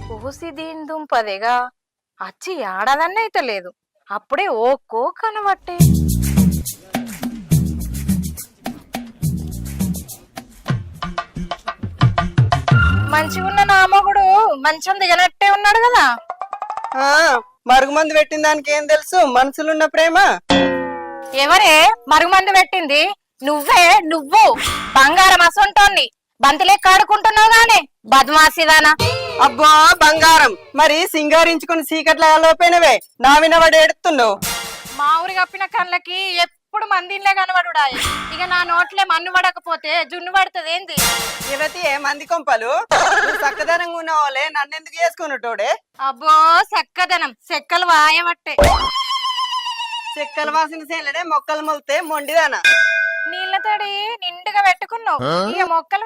పూసి దీని దుంపదేగా అచ్చి ఆడదన్నైతే లేదు. అప్పుడే ఓకో కనబట్టే. మంచిగున్న నా మొగుడు మంచం దిగనట్టే ఉన్నాడు కదా. ఆ మరుగుమందు పెట్టిన దానికి ఏం తెలుసు మనసులున్న ప్రేమ. ఎవరే మరుగుమందు పెట్టింది? నువ్వు బంగారం అసొంటోన్ని బంతిలే కాడుకుంటున్నావు గానే బద్మాసిదానా. అబ్బా బంగారం, మరి సింగారించుకుని చీకట్ల లోపైనవే నా వినబడి ఎడుతున్నావు. మా ఊరి కప్పిన కళ్ళకి ఎప్పుడు మందిలే కనబడుడాయి. ఇక నా నోట్లే మన్ను పడకపోతే జున్ను పడుతుంది ఏంది? యువతి ఏ మంది కొంపలు, నువ్వు చక్కదనంగా ఉన్నవాళ్ళే నన్నెందుకు చేసుకున్నటోడే. అబ్బో చక్కదనం చెక్కలు వాయబట్టే. చెక్కలు వాసిన సేలనే మొక్కలు మొలితే మొండిదానా. నీళ్ళ తడి నిండుగా పెట్టుకున్నావు, ఇక మొక్కలు